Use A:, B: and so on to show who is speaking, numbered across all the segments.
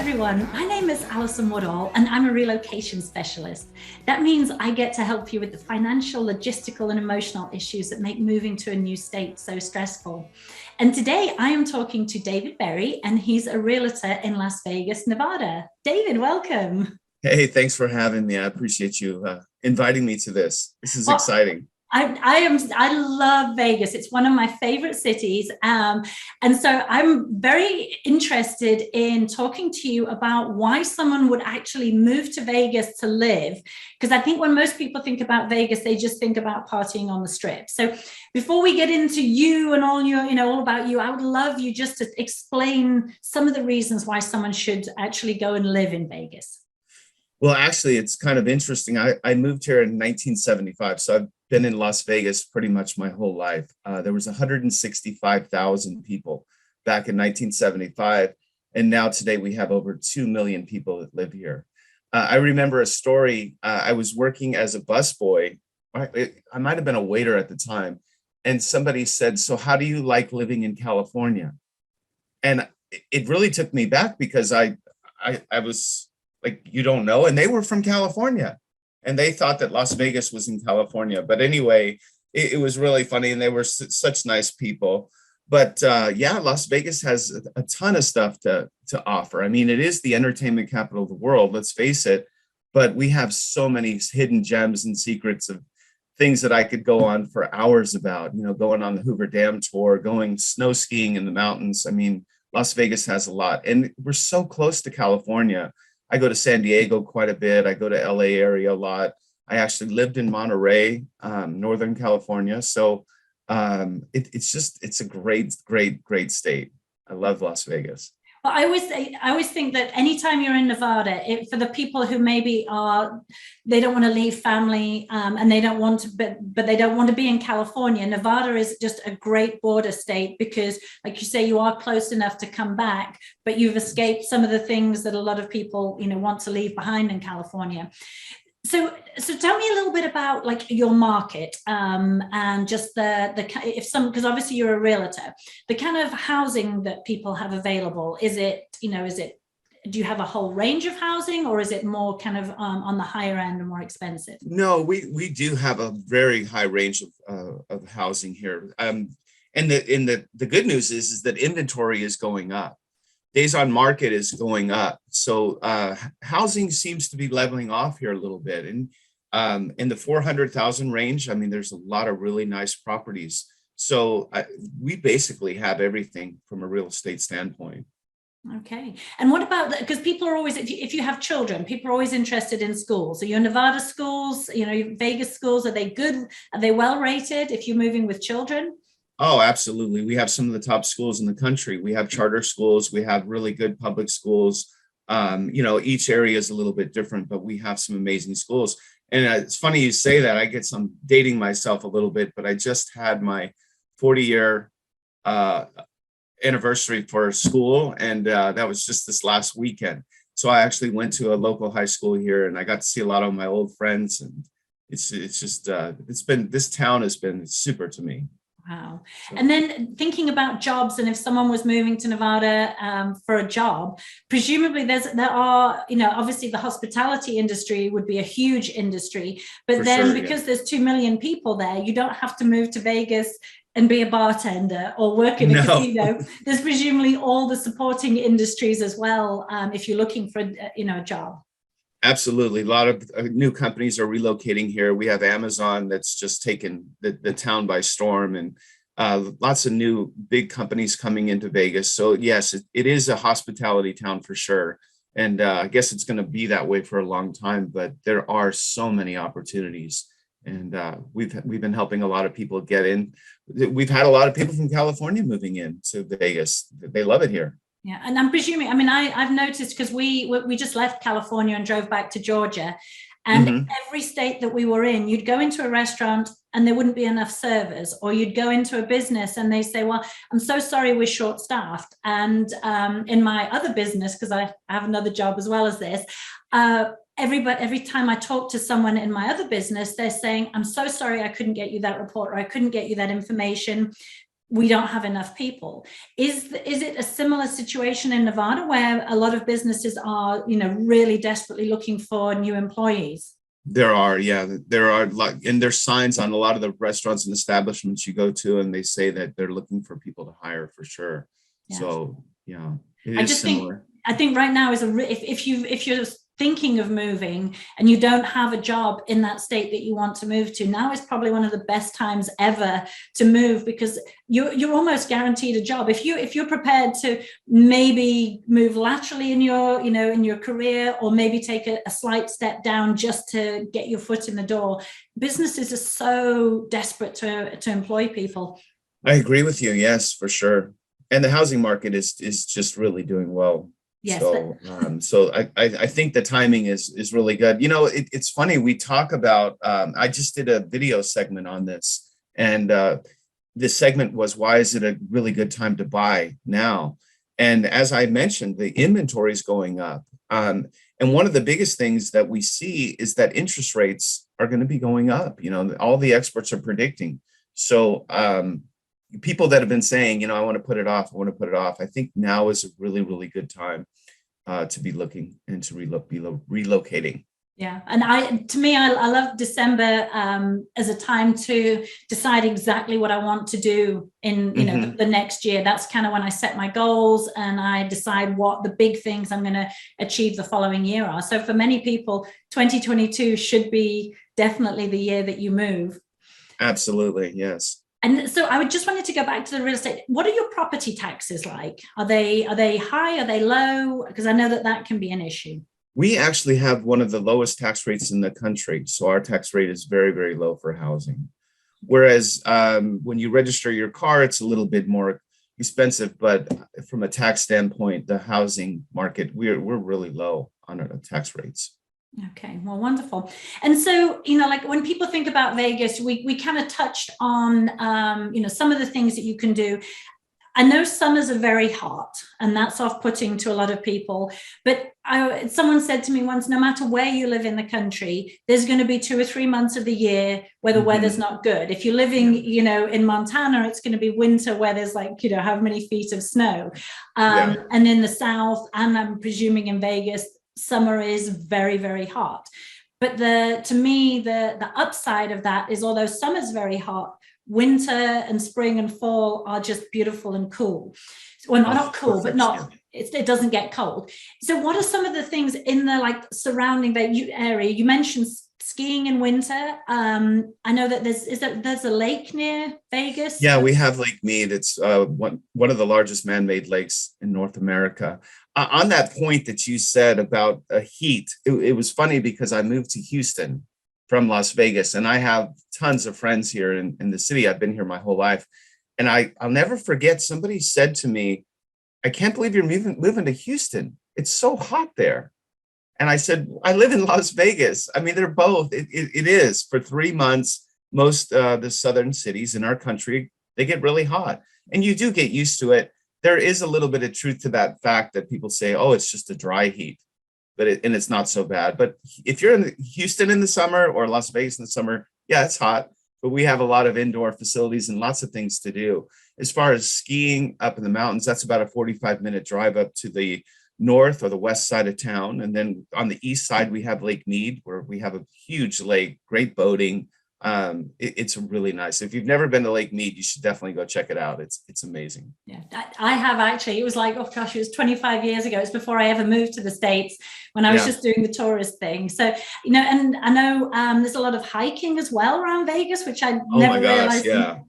A: everyone. My name is Alison Woodall, and I'm a relocation specialist. That means I get to help you with the financial, logistical, and emotional issues that make moving to a new state so stressful. And today I am talking to David Berry, and he's a realtor in Las Vegas, Nevada. David, welcome.
B: Hey, thanks for having me. I appreciate you inviting me to this. This is
A: Well,
B: exciting.
A: I love Vegas. It's one of my favorite cities. And so I'm very interested in talking to you about why someone would actually move to Vegas to live. Because I think when most people think about Vegas, they just think about partying on the strip. So before we get into you and all your, all about you, I would love you just to explain some of the reasons why someone should actually go and live in Vegas.
B: Well, actually, it's kind of interesting. I moved here in 1975, so I've been in Las Vegas pretty much my whole life. There was 165,000 people back in 1975, and now today we have over 2 million people that live here. I remember a story. I was working as a busboy. I might have been a waiter at the time, and somebody said, "So how do you like living in California?" And it really took me back because I was like, you don't know, and they were from California, and they thought that Las Vegas was in California. But anyway, it was really funny, and they were such nice people. But yeah, Las Vegas has a ton of stuff to offer. I mean, it is the entertainment capital of the world, let's face it, but we have so many hidden gems and secrets of things that I could go on for hours about, going on the Hoover Dam tour, going snow skiing in the mountains. I mean, Las Vegas has a lot, and we're so close to California. I go to San Diego quite a bit. I go to LA area a lot. I actually lived in Monterey, Northern California. So it's a great state. I love Las Vegas.
A: Well, I always think that anytime you're in Nevada, for the people who maybe they don't want to leave family and they don't want to, but they don't want to be in California. Nevada is just a great border state because, like you say, you are close enough to come back, but you've escaped some of the things that a lot of people, want to leave behind in California. So tell me a little bit about like your market and just because obviously you're a realtor, the kind of housing that people have available. Do you have a whole range of housing, or is it more kind of on the higher end and more expensive?
B: No, we do have a very high range of housing here. And the good news is that inventory is going up. Days on market is going up. So housing seems to be leveling off here a little bit. And in the 400,000 range, I mean, there's a lot of really nice properties. So we basically have everything from a real estate standpoint.
A: Okay. And what about that? Because people are always, if you have children, people are always interested in schools. So your Nevada schools, Vegas schools, are they good? Are they well rated if you're moving with children?
B: Oh, absolutely. We have some of the top schools in the country. We have charter schools. We have really good public schools. Each area is a little bit different, but we have some amazing schools. And it's funny you say that. I guess I'm dating myself a little bit, but I just had my 40-year anniversary for school, and that was just this last weekend. So I actually went to a local high school here, and I got to see a lot of my old friends. And it's just this town has been super to me.
A: Wow. And then thinking about jobs, and if someone was moving to Nevada for a job, presumably there are, obviously the hospitality industry would be a huge industry, but because there's 2 million people there, you don't have to move to Vegas and be a bartender or work in a casino. There's presumably all the supporting industries as well if you're looking for, a job.
B: Absolutely. A lot of new companies are relocating here. We have Amazon that's just taken the town by storm, and lots of new big companies coming into Vegas. So yes, it is a hospitality town for sure. And I guess it's going to be that way for a long time, but there are so many opportunities. And we've been helping a lot of people get in. We've had a lot of people from California moving in to Vegas. They love it here.
A: Yeah, and I'm presuming, I've noticed because we just left California and drove back to Georgia, and every state that we were in, you'd go into a restaurant and there wouldn't be enough servers, or you'd go into a business and they say, well, I'm so sorry, we're short staffed. And in my other business, because I have another job as well as this, every time I talk to someone in my other business, they're saying, I'm so sorry, I couldn't get you that report, or I couldn't get you that information. we don't have enough people. Is it a similar situation in Nevada where a lot of businesses are, really desperately looking for new employees?
B: There are, yeah, there are like, and there's signs on a lot of the restaurants and establishments you go to, and they say that they're looking for people to hire for sure.
A: Yeah.
B: So yeah, it
A: I
B: is
A: just
B: similar.
A: I think right now is if you're thinking of moving and you don't have a job in that state that you want to move to, now is probably one of the best times ever to move, because you're almost guaranteed a job. If you're prepared to maybe move laterally in your in your career, or maybe take a slight step down just to get your foot in the door, businesses are so desperate to employ people.
B: I agree with you. Yes, for sure. And the housing market is just really doing well.
A: Yes.
B: So I think the timing is really good. It's funny, we talk about, I just did a video segment on this, and this segment was, why is it a really good time to buy now? And as I mentioned, the inventory is going up. And one of the biggest things that we see is that interest rates are going to be going up. All the experts are predicting. So people that have been saying, I want to put it off, I think now is a really, really good time to be looking and to be relocating.
A: Yeah, and to me, I love December as a time to decide exactly what I want to do in the next year. That's kind of when I set my goals and I decide what the big things I'm going to achieve the following year are. So for many people, 2022 should be definitely the year that you move.
B: Absolutely, yes.
A: And so I would just wanted to go back to the real estate. What are your property taxes like? Are they high? Are they low? Because I know that can be an issue.
B: We actually have one of the lowest tax rates in the country. So our tax rate is very, very low for housing. Whereas when you register your car, it's a little bit more expensive. But from a tax standpoint, the housing market, we're really low on our tax rates.
A: Okay, well, wonderful. And so, like when people think about Vegas, we kind of touched on, some of the things that you can do. I know summers are very hot, and that's off-putting to a lot of people. But someone said to me once, no matter where you live in the country, there's going to be 2 or 3 months of the year where the weather's not good. If you're living, in Montana, it's going to be winter where there's how many feet of snow. And in the South, and I'm presuming in Vegas, summer is very, very hot. But to me, the upside of that is, although summer's very hot, winter and spring and fall are just beautiful and cool. Well, not cool, but not, it doesn't get cold. So what are some of the things in the surrounding area? You mentioned skiing in winter. I know that there's a lake near Vegas.
B: Yeah, we have Lake Mead. It's one of the largest man-made lakes in North America. On that point that you said about heat, it was funny because I moved to Houston from Las Vegas, and I have tons of friends here in the city. I've been here my whole life. And I'll never forget, somebody said to me, I can't believe you're moving to Houston. It's so hot there. And I said, I live in Las Vegas. I mean, they're both, it is. For 3 months, most the southern cities in our country, they get really hot. And you do get used to it. There is a little bit of truth to that fact that people say, oh, it's just a dry heat, and it's not so bad. But if you're in Houston in the summer or Las Vegas in the summer, yeah, it's hot, but we have a lot of indoor facilities and lots of things to do. As far as skiing up in the mountains, that's about a 45-minute drive up to the north or the west side of town. And then on the east side, we have Lake Mead, where we have a huge lake, great boating. It's really nice. If you've never been to Lake Mead, you should definitely go check it out. It's amazing.
A: Yeah, I have actually. It was it was 25 years ago. It's before I ever moved to the States, when I was just doing the tourist thing. So, and I know there's a lot of hiking as well around Vegas, which I never realized.
B: Yeah.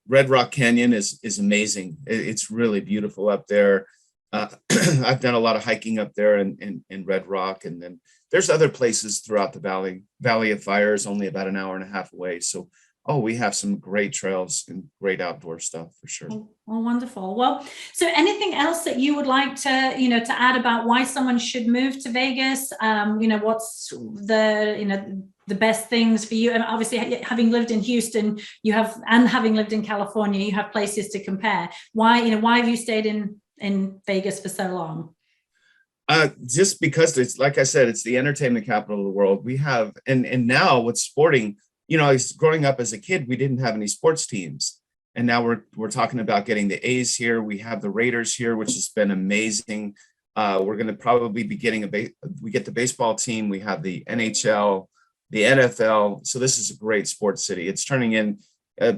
B: Red Rock Canyon is amazing. It's really beautiful up there. I've done a lot of hiking up there in Red Rock, and then there's other places throughout the Valley of Fire is only about an hour and a half away. So, we have some great trails and great outdoor stuff for sure.
A: Oh, wonderful. Well, so anything else that you would like to, to add about why someone should move to Vegas? What's the best things for you? And obviously, having lived in Houston, and having lived in California, you have places to compare. Why have you stayed in Vegas for so long?
B: Just because it's, like I said, it's the entertainment capital of the world. We have, and now with sporting, growing up as a kid, we didn't have any sports teams. And now we're talking about getting the A's here. We have the Raiders here, which has been amazing. We're going to probably be getting we get the baseball team. We have the NHL, the NFL. So this is a great sports city. It's turning in.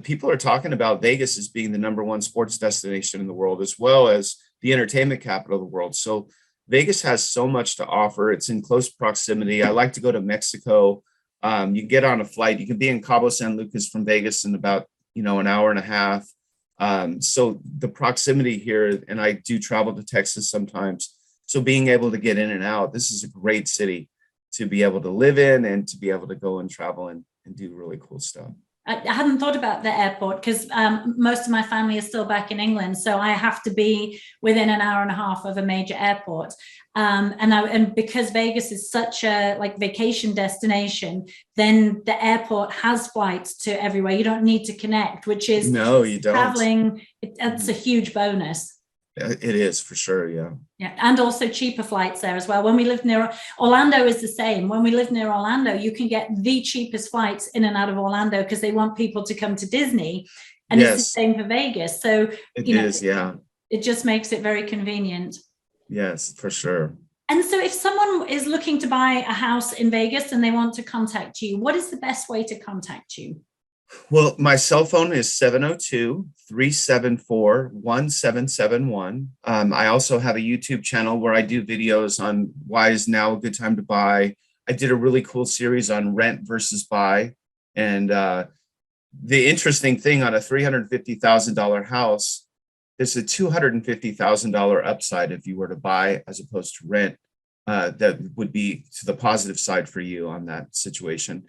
B: People are talking about Vegas as being the #1 sports destination in the world, as well as the entertainment capital of the world. So Vegas has so much to offer. It's in close proximity. I like to go to Mexico. You get on a flight. You can be in Cabo San Lucas from Vegas in about, an hour and a half. So the proximity here, and I do travel to Texas sometimes. So being able to get in and out, this is a great city to be able to live in and to be able to go and travel and do really cool stuff.
A: I hadn't thought about the airport because most of my family is still back in England, so I have to be within an hour and a half of a major airport. And because Vegas is such a vacation destination, then the airport has flights to everywhere. You don't need to connect, which is
B: no, you don't.
A: Traveling. It's a huge bonus.
B: It is for sure, yeah.
A: Yeah, and also cheaper flights there as well. When we lived near Orlando is the same. When we lived near Orlando, you can get the cheapest flights in and out of Orlando because they want people to come to Disney. And It's the same for Vegas. So
B: it is, yeah.
A: It just makes it very convenient.
B: Yes, for sure.
A: And so if someone is looking to buy a house in Vegas and they want to contact you, what is the best way to contact you?
B: Well, my cell phone is 702-374-1771. I also have a YouTube channel where I do videos on why is now a good time to buy. I did a really cool series on rent versus buy. And the interesting thing on a $350,000 house, there's a $250,000 upside if you were to buy as opposed to rent. That would be to the positive side for you on that situation.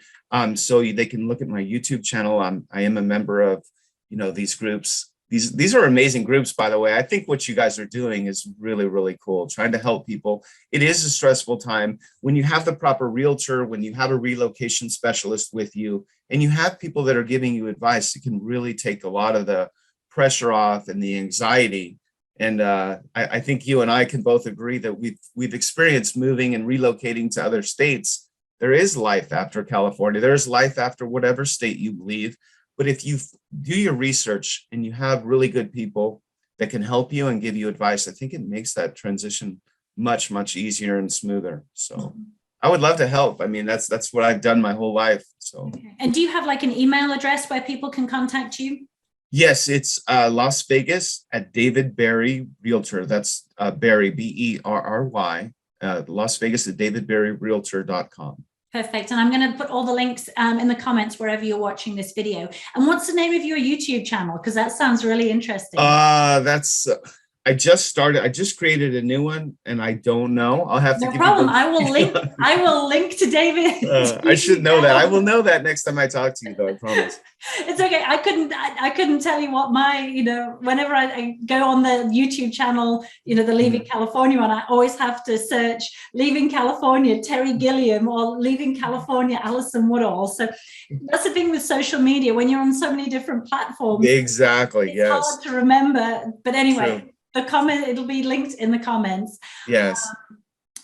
B: So they can look at my YouTube channel. I am a member of, these groups. These are amazing groups, by the way. I think what you guys are doing is really, really cool, trying to help people. It is a stressful time. When you have the proper realtor, when you have a relocation specialist with you, and you have people that are giving you advice, it can really take a lot of the pressure off and the anxiety. And I think you and I can both agree that we've experienced moving and relocating to other states. There is life after California. There is life after whatever state you leave. But if you do your research and you have really good people that can help you and give you advice, I think it makes that transition much, much easier and smoother. So I would love to help. I mean, that's what I've done my whole life. So. Okay.
A: And do you have an email address where people can contact you?
B: Yes, it's Las Vegas at David Berry Realtor. That's Berry, Berry, Las Vegas at davidberryrealtor.com.
A: Perfect. And I'm going to put all the links in the comments wherever you're watching this video. And what's the name of your YouTube channel? Because that sounds really interesting. I just created a new one and I don't know. I'll have to no problem. I will link to David.
B: I should know that. I will know that next time I talk to you though, I promise.
A: It's okay. I couldn't tell you what my, whenever I go on the YouTube channel, the Leaving California one, I always have to search Leaving California, Terry Gilliam, or Leaving California, Alison Woodall. So that's the thing with social media, when you're on so many different platforms.
B: Exactly.
A: It's hard to remember. But anyway. True. It'll be linked in the comments.
B: Yes.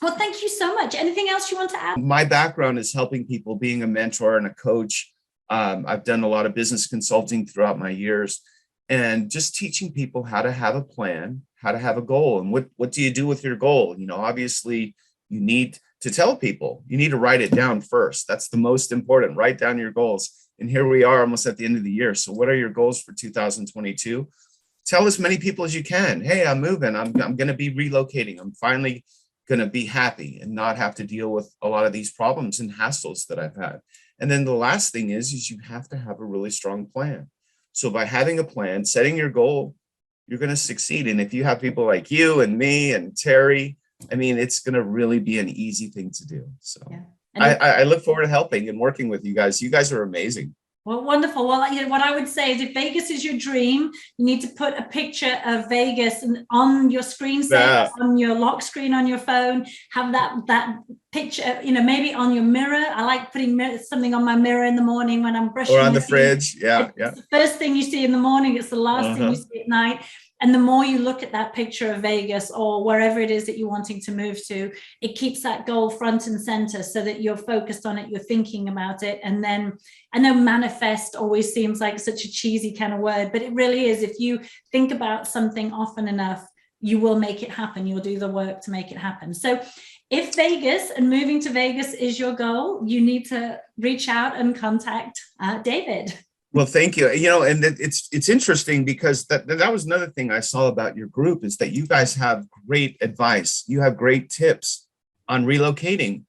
A: Well, thank you so much. Anything else you want to add?
B: My background is helping people, being a mentor and a coach. I've done a lot of business consulting throughout my years and just teaching people how to have a plan, how to have a goal. And what do you do with your goal? Obviously you need to tell people, you need to write it down first. That's the most important. Write down your goals. And here we are almost at the end of the year. So what are your goals for 2022? Tell as many people as you can. Hey, I'm moving. I'm going to be relocating. I'm finally going to be happy and not have to deal with a lot of these problems and hassles that I've had. And then the last thing is you have to have a really strong plan. So by having a plan, setting your goal, you're going to succeed. And if you have people like you and me and Terry, I mean, it's going to really be an easy thing to do. So yeah. I look forward to helping and working with you guys. You guys are amazing.
A: Well, wonderful. Well, what I would say is if Vegas is your dream, you need to put a picture of Vegas on your screensaver, on your lock screen on your phone, have that picture, maybe on your mirror. I like putting something on my mirror in the morning when I'm brushing.
B: Or on the fridge. Yeah.
A: It's the first thing you see in the morning. It's the last thing you see at night. And the more you look at that picture of Vegas or wherever it is that you're wanting to move to, it keeps that goal front and center so that you're focused on it, you're thinking about it. And then I know manifest always seems like such a cheesy kind of word, but it really is. If you think about something often enough, you will make it happen. You'll do the work to make it happen. So if Vegas and moving to Vegas is your goal, you need to reach out and contact David.
B: Well, thank you. You know, and it's interesting because that was another thing I saw about your group is that you guys have great advice. You have great tips on relocating.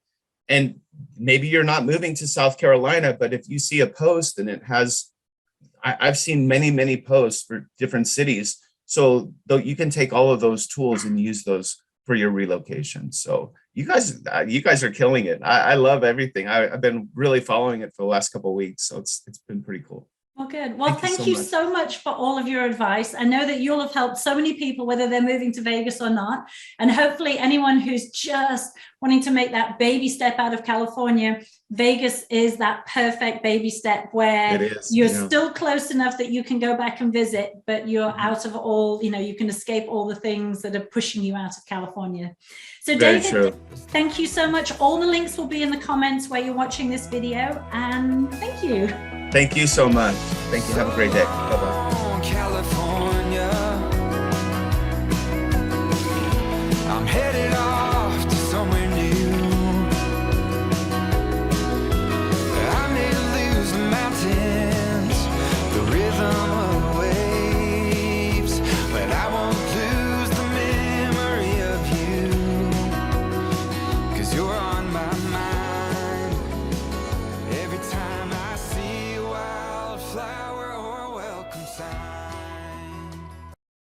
B: And maybe you're not moving to South Carolina, but if you see a post and it has, I've seen many posts for different cities. So though you can take all of those tools and use those for your relocation. So you guys are killing it. I love everything. I've been really following it for the last couple of weeks. So it's been pretty cool.
A: Well, good. Well, thank you so much for all of your advice. I know that you'll have helped so many people, whether they're moving to Vegas or not. And hopefully anyone who's just wanting to make that baby step out of California, Vegas is that perfect baby step where you're still close enough that you can go back and visit, but you're out of all, you can escape all the things that are pushing you out of California. So David, thank you so much. All the links will be in the comments where you're watching this video, and thank you.
B: Thank you so much. Thank you. Have a great day. Bye-bye.